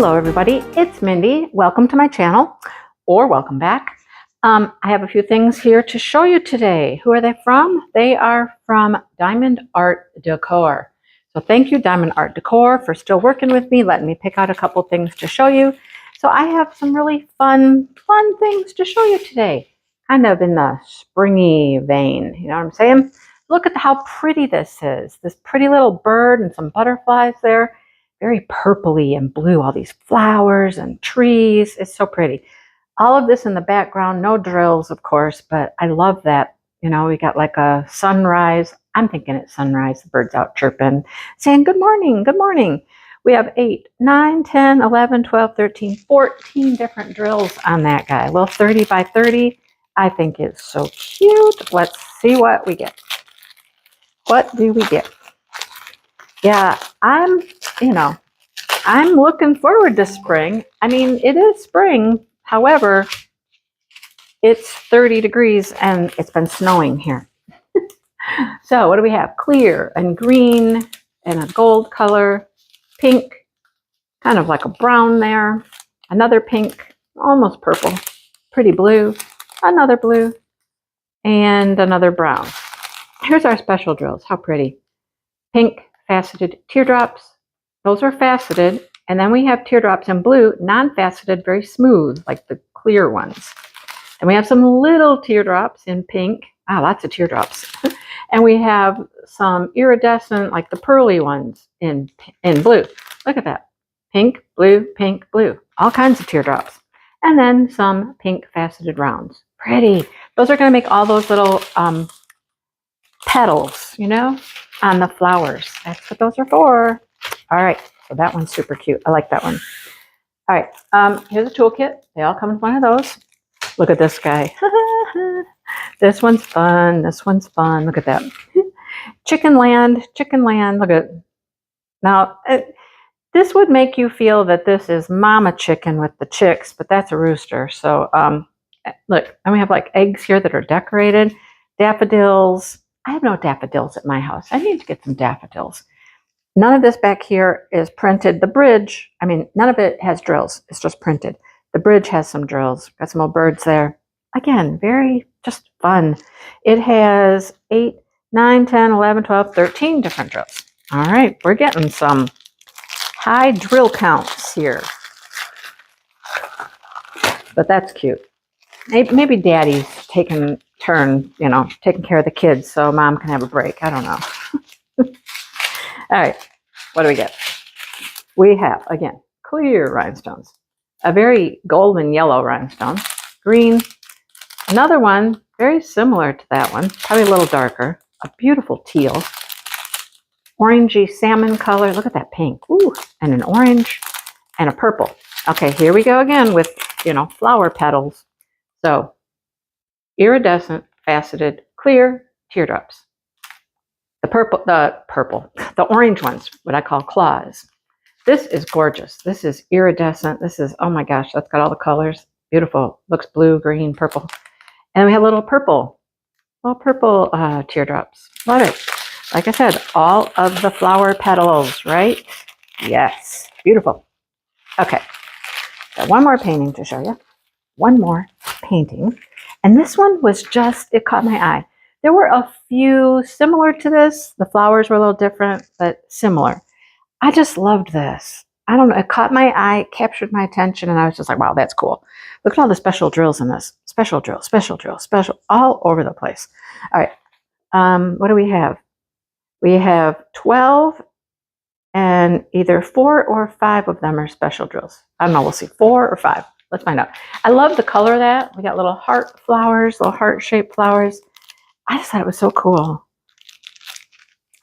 Hello everybody, it's Mindy. Welcome to my channel, or welcome back. I have a few things here to show you today. Who are they from? They are from Diamond Art Decor. So thank you, Diamond Art Decor, for still working with me, letting me pick out a couple things to show you. So I have some really fun things to show you today, kind of in the springy vein, you know what I'm saying? Look at how pretty this is. This pretty little bird and some butterflies there. Very purpley and blue, all these flowers and trees. It's so pretty. All of this in the background, no drills, of course, but I love that. You know, we got like a sunrise. I'm thinking it's sunrise. The bird's out chirping, saying good morning, good morning. We have 8, 9, 10, 11, 12, 13, 14 different drills on that guy. A little 30 by 30. I think it's so cute. Let's see what we get. What do we get? Yeah, I'm looking forward to spring. I mean, it is spring. However, it's 30 degrees and it's been snowing here. So what do we have? Clear and green and a gold color, pink, kind of like a brown there, another pink, almost purple, pretty blue, another blue, and another brown. Here's our special drills. How pretty. Pink, faceted teardrops. Those are faceted. And then we have teardrops in blue, non-faceted, very smooth, like the clear ones. And we have some little teardrops in pink. Ah, lots of teardrops. And we have some iridescent, like the pearly ones in blue. Look at that. Pink, blue, all kinds of teardrops. And then some pink faceted rounds. Pretty. Those are going to make all those little petals, you know, on the flowers. That's what those are for. All right. So that one's super cute. I like that one. All right. Here's a toolkit. They all come with one of those. Look at this guy. This one's fun. This one's fun. Look at that. Chicken land. Look at it. Now, this would make you feel that this is mama chicken with the chicks, but that's a rooster. So, look, and we have like eggs here that are decorated. Daffodils. I have no daffodils at my house. I need to get some daffodils. None of this back here is printed. The bridge, I mean, none of it has drills. It's just printed. The bridge has some drills. Got some old birds there. Again, very just fun. It has 8, 9, 10, 11, 12, 13 different drills. All right, we're getting some high drill counts here. But that's cute. Maybe daddy's taking turn, you know, taking care of the kids so mom can have a break. I don't know. All right, what do we get? We have, again, clear rhinestones, a very golden yellow rhinestone, green, another one very similar to that one, probably a little darker, a beautiful teal, orangey salmon color. Look at that pink. Ooh, and an orange and a purple. Okay, here we go again with, you know, flower petals. So, iridescent, faceted, clear teardrops. The orange ones, what I call claws. This is gorgeous. This is iridescent. This is, oh my gosh, that's got all the colors. Beautiful. Looks blue, green, purple. And we have little purple teardrops. Love it. Like I said, all of the flower petals, right? Yes. Beautiful. Okay. Got one more painting to show you. One more painting. And this one was just, it caught my eye. There were a few similar to this. The flowers were a little different, but similar. I just loved this. I don't know. It caught my eye, captured my attention, and I was just like, wow, that's cool. Look at all the special drills in this. Special drill, all over the place. All right. What do we have? We have 12, and either 4 or 5 of them are special drills. I don't know. We'll see. 4 or 5. Let's find out. I love the color of that. We got little heart flowers, little heart-shaped flowers. I just thought it was so cool.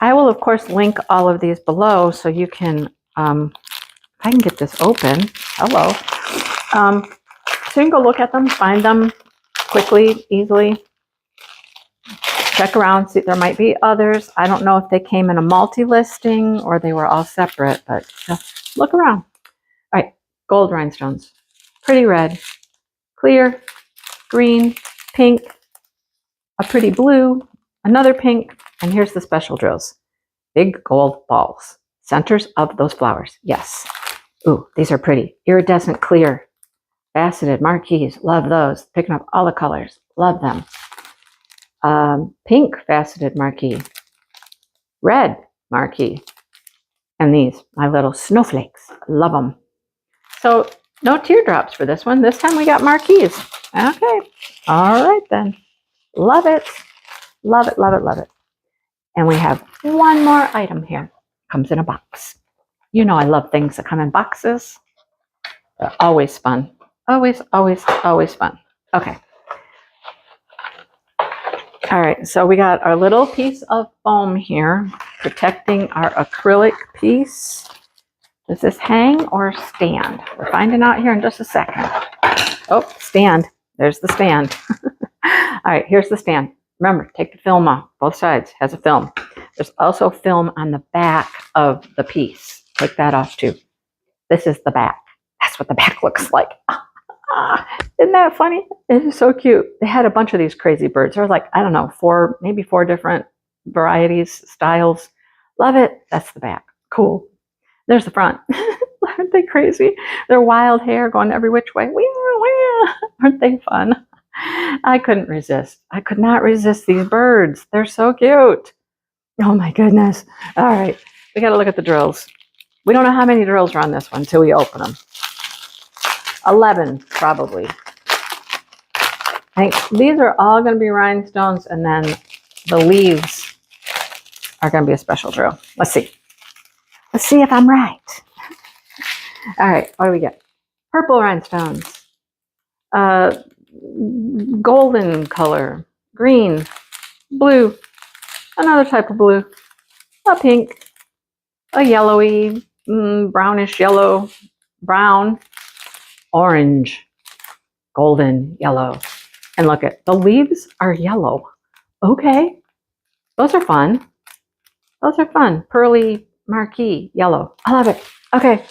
I will, of course, link all of these below so you can, if I can get this open, hello. So you can go look at them, find them quickly, easily. Check around, see, there might be others. I don't know if they came in a multi-listing or they were all separate, but just look around. All right, gold rhinestones. Pretty red, clear, green, pink, a pretty blue, another pink, and here's the special drills. Big gold balls, centers of those flowers. Yes. Ooh, these are pretty. Iridescent clear. Faceted marquees. Love those. Picking up all the colors. Love them. Pink faceted marquee. Red marquee. And these, my little snowflakes. Love them. So no teardrops for this one. This time we got marquees. Okay. All right then. Love it. Love it, love it, love it. And we have one more item here. Comes in a box. You know I love things that come in boxes. They're always fun. Always, always, always fun. Okay. All right, so we got our little piece of foam here protecting our acrylic piece. Does this hang or stand? We're finding out here in just a second. Oh, stand. There's the stand. All right, here's the stand. Remember, take the film off. Both sides has a film. There's also film on the back of the piece. Take that off too. This is the back. That's what the back looks like. Isn't that funny? It is so cute. They had a bunch of these crazy birds. There was like, I don't know, maybe four different varieties, styles. Love it. That's the back. Cool. There's the front. Aren't they crazy? Their wild hair going every which way. Aren't they fun? I couldn't resist. I could not resist these birds. They're so cute. Oh my goodness. All right. We got to look at the drills. We don't know how many drills are on this one until we open them. 11, probably. I think these are all going to be rhinestones, and then the leaves are going to be a special drill. Let's see. Let's see if I'm right. All right, what do we get? Purple rhinestones, golden color, green, blue, another type of blue, a pink, a yellowy, brownish yellow, brown, orange, golden, yellow. And look at the leaves are yellow. Okay, those are fun. Those are fun. Pearly marquee, yellow. I love it. Okay,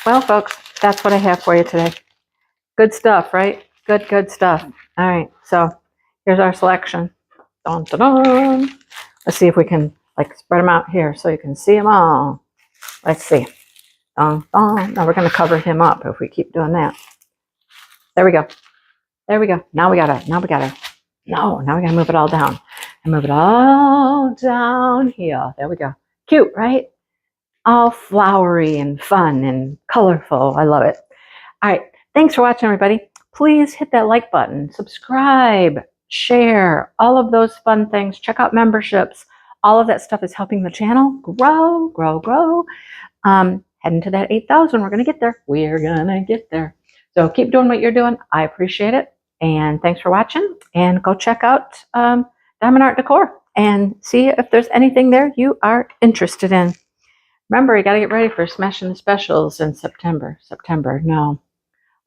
well, folks, that's what I have for you today. Good stuff, right? Good stuff. All right, so here's our selection. Dun, dun, dun. Let's see if we can like spread them out here so you can see them all. Let's see. Dun, dun. Now we're going to cover him up if we keep doing that. There we go. There we go. Now we gotta move it all down. And move it all down here. There we go. Cute, right? All flowery and fun and colorful. I love it. All right. Thanks for watching, everybody. Please hit that like button, subscribe, share, all of those fun things. Check out memberships. All of that stuff is helping the channel grow, grow, grow. Heading to that 8,000. We're going to get there. We're going to get there. So keep doing what you're doing. I appreciate it. And thanks for watching. And go check out Diamond Art Decor and see if there's anything there you are interested in. Remember, you got to get ready for Smashing the Specials in September.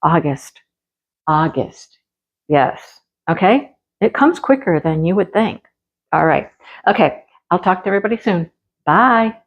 August. Yes. Okay. It comes quicker than you would think. All right. Okay. I'll talk to everybody soon. Bye.